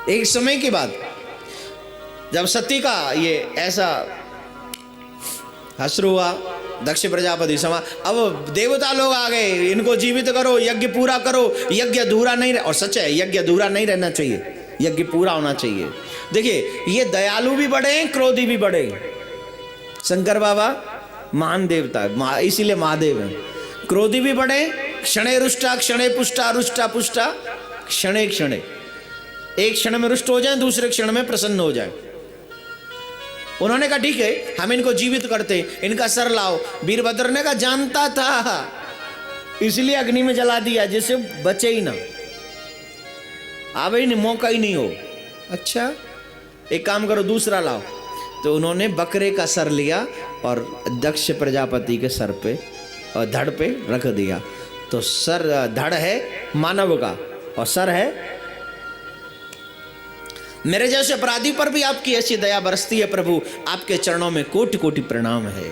एक समय की बात, जब सती का ये ऐसा हश्र हुआ, दक्ष प्रजापति समा, अब देवता लोग आ गए, इनको जीवित करो, यज्ञ पूरा करो, यज्ञ अधूरा नहीं रह, और सच है यज्ञ अधूरा नहीं रहना चाहिए, यज्ञ पूरा होना चाहिए। देखिए ये दयालु भी बड़े हैं, क्रोधी भी बड़े हैं। शंकर बाबा महान देवता है, इसीलिए महादेव हैं। क्रोधी भी बड़े, क्षणे रुष्टा क्षणे पुष्टा, रुष्टा पुष्टा क्षणे क्षणे, एक क्षण में रुष्ट हो जाए, दूसरे क्षण में प्रसन्न हो जाए। उन्होंने कहा ठीक है हम इनको जीवित करते, इनका सर लाओ। वीरभद्र ने कहा जानता था, इसलिए अग्नि में जला दिया जिससे बचे ही ना, आवे ही नहीं, मौका ही नहीं हो। अच्छा एक काम करो दूसरा लाओ। तो उन्होंने बकरे का सर लिया और दक्ष प्रजापति के सर पे और धड़ पे रख दिया। तो सर, धड़ है मानव का और सर है मेरे जैसे अपराधी पर भी आपकी ऐसी दया बरसती है प्रभु, आपके चरणों में कोटि कोटि प्रणाम है।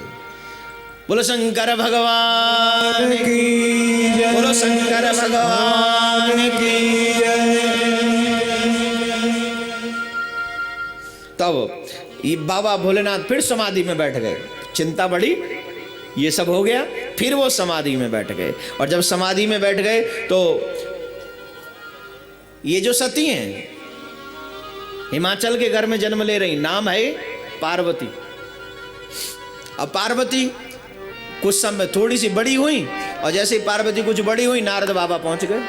बोलो शंकर भगवान की जय, बोलो शंकर भगवान की जय। तब ये बाबा भोलेनाथ फिर समाधि में बैठ गए, चिंता बढ़ी, ये सब हो गया, फिर वो समाधि में बैठ गए। और जब समाधि में बैठ गए तो ये जो सती हैं हिमाचल के घर में जन्म ले रही, नाम है पार्वती। अब पार्वती कुछ समय थोड़ी सी बड़ी हुई, और जैसे ही पार्वती कुछ बड़ी हुई नारद बाबा पहुंच गए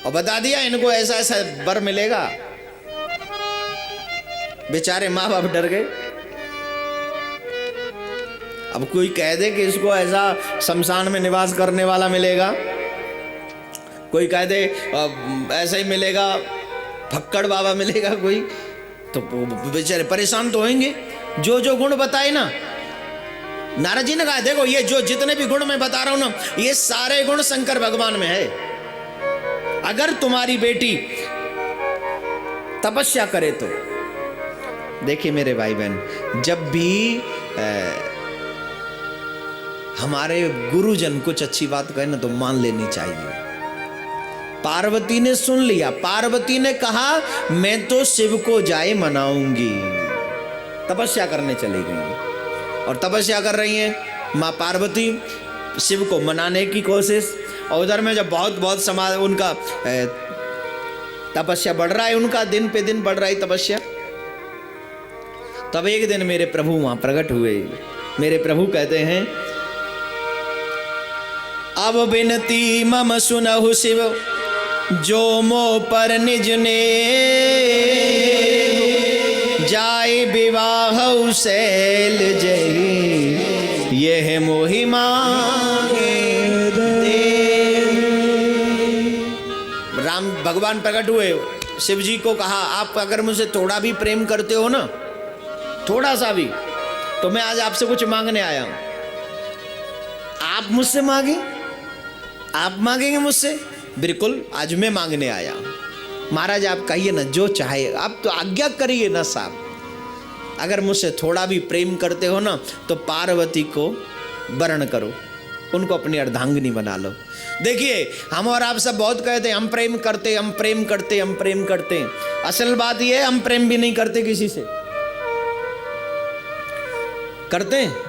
और बता दिया इनको ऐसा ऐसा वर मिलेगा। बेचारे माँ बाप डर गए। अब कोई कह दे कि इसको ऐसा शमशान में निवास करने वाला मिलेगा, कोई कह दे ऐसा ही मिलेगा, फक्कड़ बाबा मिलेगा कोई, तो बेचारे परेशान तो होंगे। जो जो गुण बताए ना, नारद जी ने कहा देखो ये जो जितने भी गुण मैं बता रहा हूं ना, ये सारे गुण शंकर भगवान में है। अगर तुम्हारी बेटी तपस्या करे तो, देखिए मेरे भाई बहन, जब भी हमारे गुरुजन कुछ अच्छी बात कहे ना तो मान लेनी चाहिए। पार्वती ने सुन लिया, पार्वती ने कहा मैं तो शिव को जाए मनाऊंगी, तपस्या करने चली गई। और तपस्या कर रही हैं माँ पार्वती, शिव को मनाने की कोशिश। और उधर में जब बहुत बहुत समाज उनका तपस्या बढ़ रहा है, उनका दिन पे दिन बढ़ रहा है तपस्या। तब एक दिन मेरे प्रभु वहां प्रकट हुए। मेरे प्रभु कहते हैं अब बिनती मम सुनहु शिव, जो मो पर निज ने जाए विवाह शैल जही, यह मोहि मांगे देव। राम भगवान प्रकट हुए, शिव जी को कहा आप अगर मुझसे थोड़ा भी प्रेम करते हो ना, थोड़ा सा भी, तो मैं आज आपसे कुछ मांगने आया हूं। आप मुझसे मांगे, आप मांगेंगे मुझसे? बिल्कुल, आज मैं मांगने आया हूं। महाराज आप कहिए ना जो चाहे, आप तो आज्ञा करिए ना साहब। अगर मुझसे थोड़ा भी प्रेम करते हो ना तो पार्वती को वरण करो, उनको अपनी अर्धांगिनी बना लो। देखिए हम और आप सब बहुत कहते हैं हम प्रेम करते, हम प्रेम करते, हम प्रेम करते। असल बात यह है हम प्रेम भी नहीं करते किसी से। करते हैं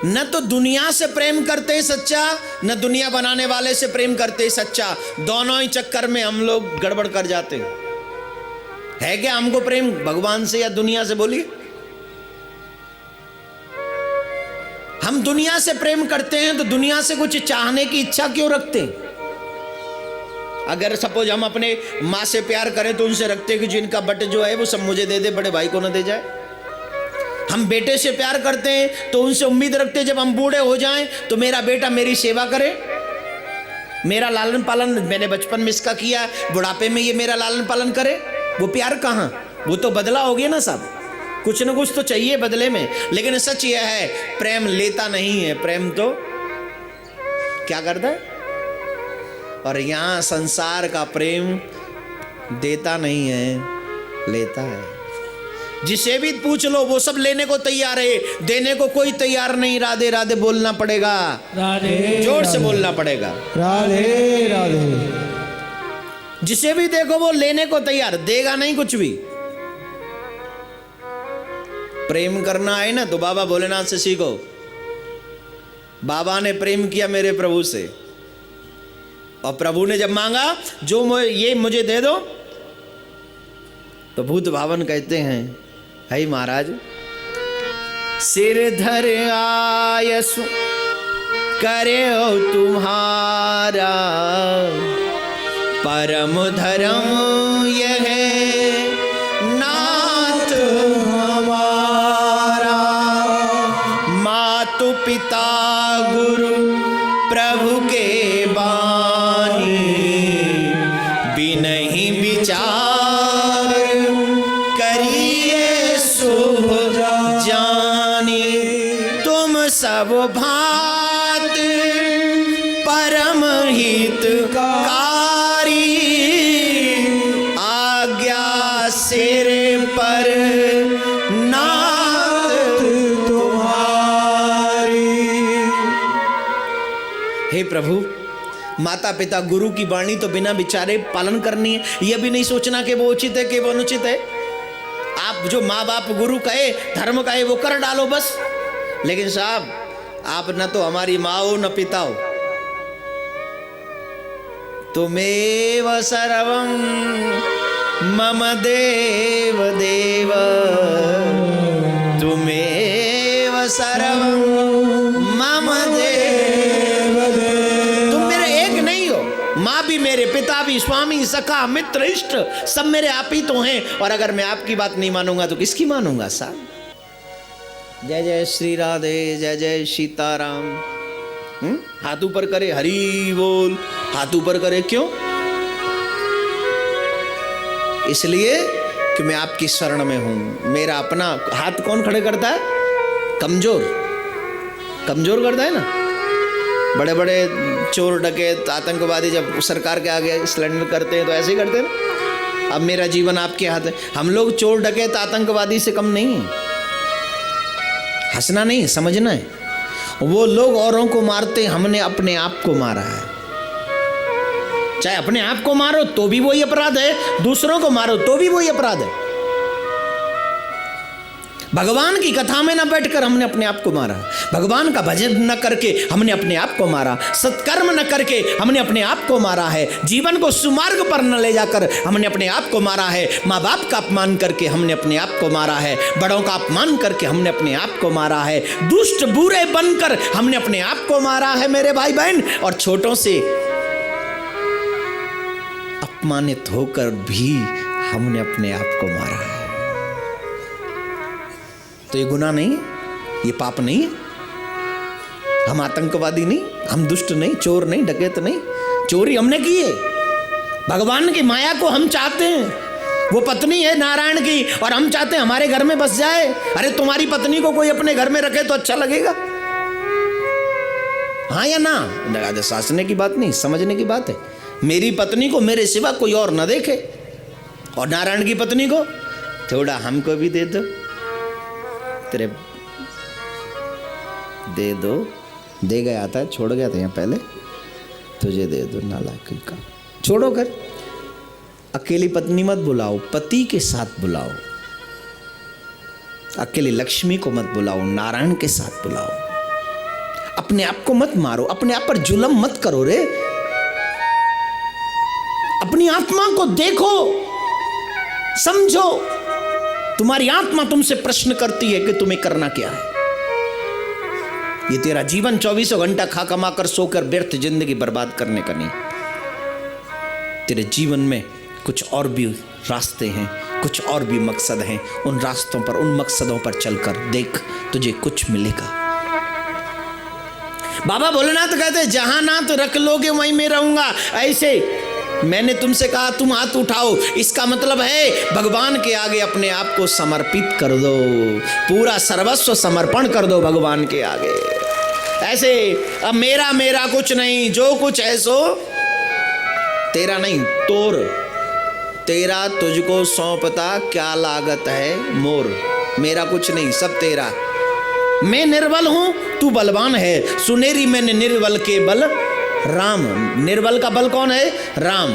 न तो दुनिया से प्रेम करते हैं सच्चा, न दुनिया बनाने वाले से प्रेम करते हैं सच्चा। दोनों ही चक्कर में हम लोग गड़बड़ कर जाते हैं। है क्या हमको प्रेम भगवान से या दुनिया से? बोलिए। हम दुनिया से प्रेम करते हैं तो दुनिया से कुछ चाहने की इच्छा क्यों रखते हैं? अगर सपोज हम अपने माँ से प्यार करें तो उनसे रखते हैं कि जिनका बट जो है वो सब मुझे दे दे, बड़े भाई को न दे जाए। हम बेटे से प्यार करते हैं तो उनसे उम्मीद रखते हैं जब हम बूढ़े हो जाएं तो मेरा बेटा मेरी सेवा करे, मेरा लालन पालन मैंने बचपन में इसका किया, बुढ़ापे में ये मेरा लालन पालन करे। वो प्यार कहाँ? वो तो बदला हो गया ना साहब, कुछ ना कुछ तो चाहिए बदले में। लेकिन सच यह है प्रेम लेता नहीं है, प्रेम तो क्या करता है। और यहाँ संसार का प्रेम देता नहीं है, लेता है। जिसे भी पूछ लो वो सब लेने को तैयार है, देने को कोई तैयार नहीं। राधे राधे बोलना पड़ेगा, राधे जोर से बोलना पड़ेगा, राधे राधे। जिसे भी देखो वो लेने को तैयार, देगा नहीं कुछ भी। प्रेम करना है ना तो बाबा भोलेनाथ से सीखो। बाबा ने प्रेम किया मेरे प्रभु से, और प्रभु ने जब मांगा जो ये मुझे दे दो, तो भूत भावन कहते हैं, हे महाराज सिर धर आयसु करे तुम्हारा, परम धर्म यह नाथ हमारा। मातु पिता गुरु प्रभु के बानी, बिनहि विचार करिए शुभ जानी। तुम सब भांत परम हितकारी, आज्ञा सिर पर नाथ तुम्हारी। हे प्रभु, माता पिता गुरु की वाणी तो बिना विचारे पालन करनी है। यह भी नहीं सोचना कि वो उचित है कि वो अनुचित है। आप जो माँ बाप गुरु कहे, धर्म कहे, वो कर डालो बस। लेकिन साहब, आप न तो हमारी माँ हो न पिता हो। तुमेव सर्वं मम देव देव, तुमेव सर्वं मम देव देव। तुम मेरे एक नहीं हो, माँ भी मेरे, पिता भी, स्वामी, सखा, मित्र, इष्ट, सब मेरे आप ही तो हैं। और अगर मैं आपकी बात नहीं मानूंगा तो किसकी मानूंगा साहब। जय जय श्री राधे, जय जय सीताराम। हाथ ऊपर करे, हरि बोल। हाथ ऊपर करे क्यों? इसलिए कि मैं आपकी शरण में हूं। मेरा अपना हाथ कौन खड़े करता है? कमजोर, कमजोर करता है ना। बड़े बड़े चोर डकैत आतंकवादी जब सरकार के आगे सिलेंडर करते हैं तो ऐसे ही करते हैं ना। अब मेरा जीवन आपके हाथ है। हम लोग चोर डकैत आतंकवादी से कम नहीं है। हंसना नहीं, समझना है। वो लोग औरों को मारते, हमने अपने आप को मारा है। चाहे अपने आप को मारो तो भी वही अपराध है, दूसरों को मारो तो भी वही अपराध है। भगवान की कथा में न बैठकर हमने अपने आप को मारा, भगवान का भजन न करके हमने अपने आप को मारा, सत्कर्म न करके हमने अपने आप को मारा है, जीवन को सुमार्ग पर न ले जाकर हमने अपने आप को मारा है, माँ बाप का अपमान करके हमने अपने आप को मारा है, बड़ों का अपमान करके हमने अपने आप को मारा है, दुष्ट बुरे बनकर हमने अपने आप को मारा है मेरे भाई बहन, और छोटों से अपमानित होकर भी हमने अपने आप को मारा है। तो ये गुनाह नहीं है, ये पाप नहीं है। हम आतंकवादी नहीं, हम दुष्ट नहीं, चोर नहीं, डकैत नहीं। चोरी हमने की है। भगवान की माया को हम चाहते हैं। वो पत्नी है नारायण की और हम चाहते हैं हमारे घर में बस जाए। अरे तुम्हारी पत्नी को कोई अपने घर में रखे तो अच्छा लगेगा, हाँ या ना? शासने की बात नहीं, समझने की बात है। मेरी पत्नी को मेरे सिवा कोई और न देखे, और नारायण की पत्नी को थोड़ा हमको भी दे दो, तेरे दे दो। दे गया था, छोड़ गया था यहाँ पहले, तुझे दे दो। नालायक का छोड़ो कर। अकेली पत्नी मत बुलाओ, पति के साथ बुलाओ। अकेली लक्ष्मी को मत बुलाओ, नारायण के साथ बुलाओ। अपने आप को मत मारो, अपने आप पर जुल्म मत करो रे। अपनी आत्मा को देखो, समझो। तुम्हारी आत्मा तुमसे प्रश्न करती है कि तुम्हें करना क्या है। ये तेरा जीवन 24 घंटा खा कमा कर सोकर व्यर्थ जिंदगी बर्बाद करने का नहीं। तेरे जीवन में कुछ और भी रास्ते हैं, कुछ और भी मकसद हैं। उन रास्तों पर, उन मकसदों पर चलकर देख, तुझे कुछ मिलेगा। बाबा भोलेनाथ कहते जहां नाथ रख लोगे वहीं मैं रहूंगा। ऐसे मैंने तुमसे कहा तुम हाथ उठाओ, इसका मतलब है भगवान के आगे अपने आप को समर्पित कर दो, पूरा सर्वस्व समर्पण कर दो भगवान के आगे। ऐसे अब मेरा मेरा कुछ नहीं, जो कुछ है सो तेरा नहीं तोर, तेरा तुझको सौंपता क्या लागत है मोर। मेरा कुछ नहीं, सब तेरा। मैं निर्बल हूं, तू बलवान है। सुनेरी मैंने निर्बल के बल राम। निर्बल का बल कौन है? राम।